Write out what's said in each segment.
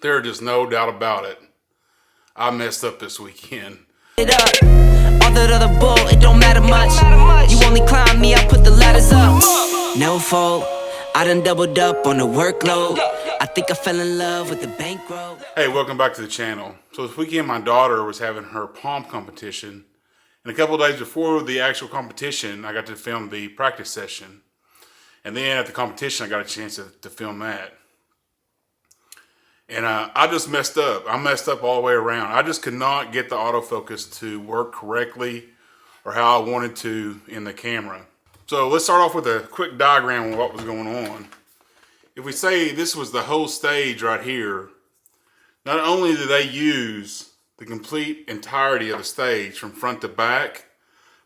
There's just no doubt about it. I messed up this weekend. It up. All that other bull, it don't matter much. You only climb me, I put the ladders up. No fault, I done doubled up on the workload. I think I fell in love with the bankroll. Hey, welcome back to the channel. So this weekend my daughter was having her palm competition. And a couple of days before the actual competition, I got to film the practice session. And then at the competition, I got a chance to film that. And I just messed up. I messed up all the way around. I just could not get the autofocus to work correctly or how I wanted to in the camera. So let's start off with a quick diagram of what was going on. If we say this was the whole stage right here, not only did they use the complete entirety of the stage from front to back,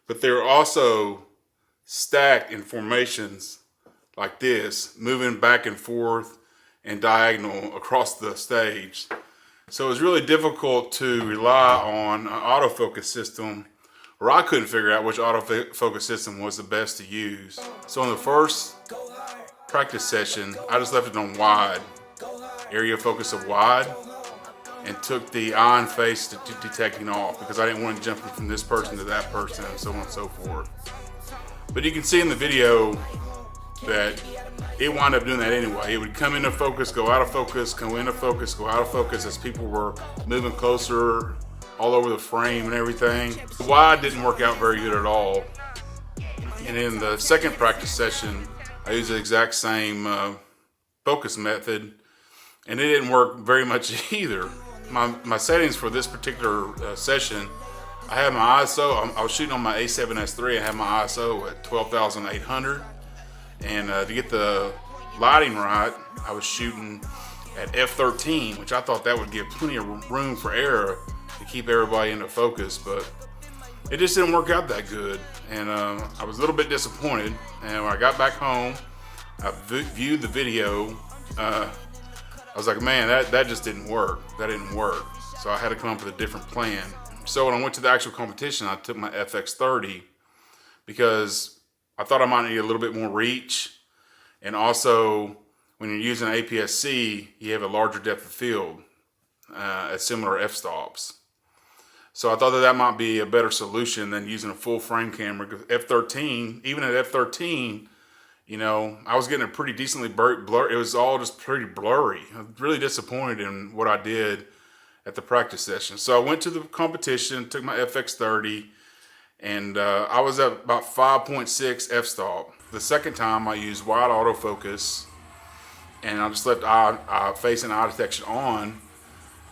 but they were also stacked in formations like this, moving back and forth and diagonal across the stage. So it was really difficult to rely on an autofocus system, or I couldn't figure out which autofocus system was the best to use. So in the first practice session, I just left it on wide, area focus of wide, and took the eye and face detecting off because I didn't want to jump from this person to that person and so on and so forth. But you can see in the video that it wound up doing that anyway. It would come into focus, go out of focus, go into focus, go out of focus as people were moving closer all over the frame and everything. The wide didn't work out very good at all. And in the second practice session, I used the exact same focus method, and it didn't work very much either. My settings for this particular session, I had my ISO, I was shooting on my A7S III, I had my ISO at 12,800. And to get the lighting right, I was shooting at f13, which I thought that would give plenty of room for error to keep everybody into focus, but it just didn't work out that good. And I was a little bit disappointed. And when I got back home, I viewed the video. I was like, man, that just didn't work. That didn't work. So I had to come up with a different plan. So when I went to the actual competition, I took my FX30 because I thought I might need a little bit more reach. And also, when you're using APS-C, you have a larger depth of field at similar f-stops. So I thought that might be a better solution than using a full frame camera. Because F13, even at F13, you know, I was getting a pretty decently blur. It was all just pretty blurry. I was really disappointed in what I did at the practice session. So I went to the competition, took my FX30, and I was at about 5.6 f-stop. The second time I used wide autofocus, and I just left face and eye detection on,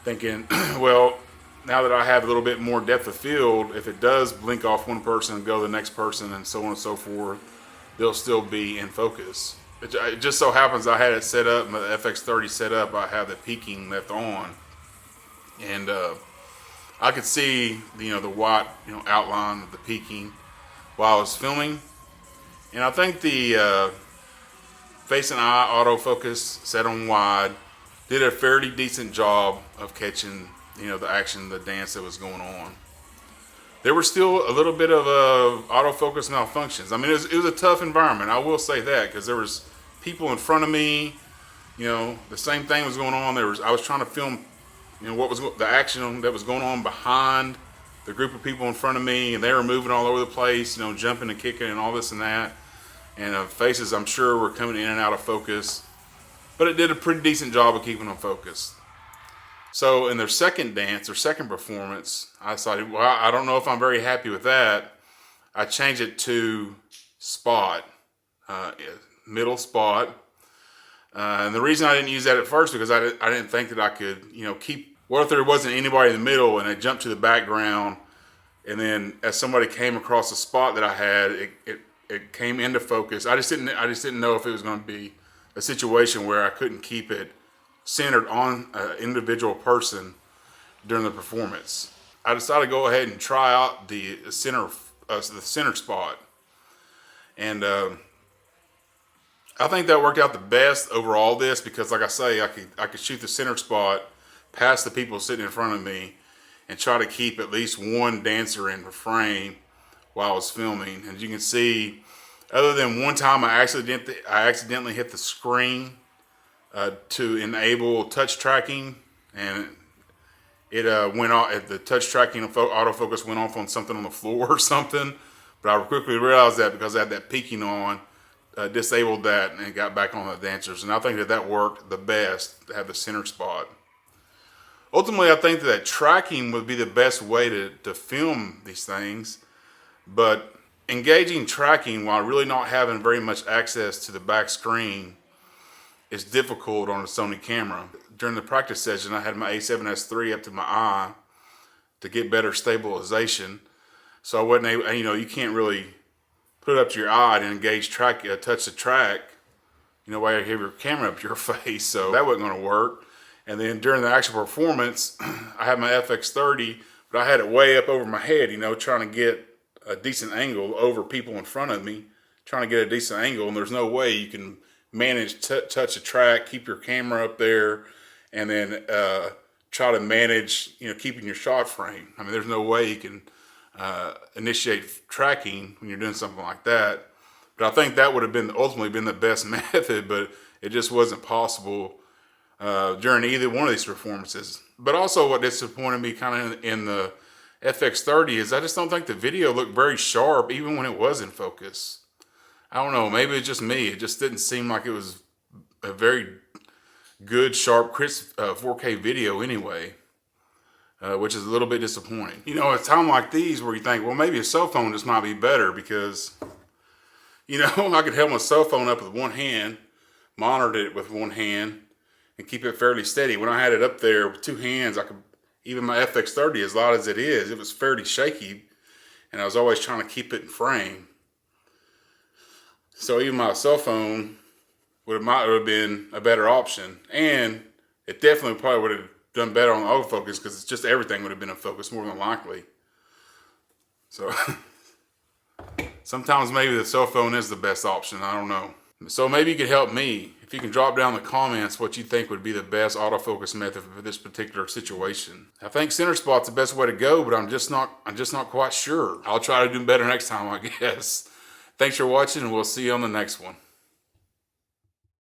thinking, well, now that I have a little bit more depth of field, if it does blink off one person and go to the next person and so on and so forth, they'll still be in focus. It just so happens I had it set up, my FX30 set up, I have the peaking left on. And I could see, the white, outline of the peaking while I was filming. And I think the face and eye autofocus set on wide did a fairly decent job of catching, the action, the dance that was going on. There were still a little bit of autofocus malfunctions. I mean, it was a tough environment. I will say that, because there was people in front of me. The same thing was going on. I was trying to film, what was the action that was going on behind the group of people in front of me, and they were moving all over the place, jumping and kicking and all this and that. And faces, I'm sure, were coming in and out of focus, but it did a pretty decent job of keeping them focused. So in their second dance, or second performance, I decided, well, I don't know if I'm very happy with that. I changed it to spot, middle spot. And the reason I didn't use that at first, because I didn't think that I could, keep, what if there wasn't anybody in the middle and I jumped to the background, and then as somebody came across the spot that I had, it came into focus. I just didn't know if it was going to be a situation where I couldn't keep it centered on an individual person during the performance. I decided to go ahead and try out the center spot, and I think that worked out the best over all this, because, like I say, I could shoot the center spot past the people sitting in front of me and try to keep at least one dancer in the frame while I was filming. And you can see, other than one time I accidentally hit the screen to enable touch tracking and it went off. The touch tracking autofocus went off on something on the floor or something. But I quickly realized that because I had that peaking on, disabled that and got back on the dancers. And I think that worked the best to have the center spot. Ultimately, I think that tracking would be the best way to film these things. But engaging tracking while really not having very much access to the back screen is difficult on a Sony camera. During the practice session, I had my A7S III up to my eye to get better stabilization. So I wasn't able, you can't really put it up to your eye and engage touch the track, while you have your camera up to your face. So that wasn't going to work. And then during the actual performance, I had my FX30, but I had it way up over my head, trying to get a decent angle over people in front of me, trying to get a decent angle. And there's no way you can manage touch a track, keep your camera up there, and then try to manage, keeping your shot frame. I mean, there's no way you can initiate tracking when you're doing something like that. But I think that would have ultimately been the best method, but it just wasn't possible during either one of these performances. But also what disappointed me kind of in the FX30 is I just don't think the video looked very sharp even when it was in focus. I don't know, maybe it's just me. It just didn't seem like it was a very good, sharp, crisp 4K video anyway. Which is a little bit disappointing. At a time like these where you think, well, maybe a cell phone just might be better because, I could hold my cell phone up with one hand, monitor it with one hand, and keep it fairly steady. When I had it up there with two hands, even my FX30, as loud as it is, it was fairly shaky, and I was always trying to keep it in frame. So even my cell phone might have been a better option, and it definitely probably would have done better on the autofocus because it's just everything would have been in focus more than likely. So sometimes maybe the cell phone is the best option. I don't know. So maybe you could help me if you can drop down in the comments what you think would be the best autofocus method for this particular situation. I think center spot's the best way to go, but I'm just not quite sure. I'll try to do better next time, I guess. Thanks for watching, and we'll see you on the next one.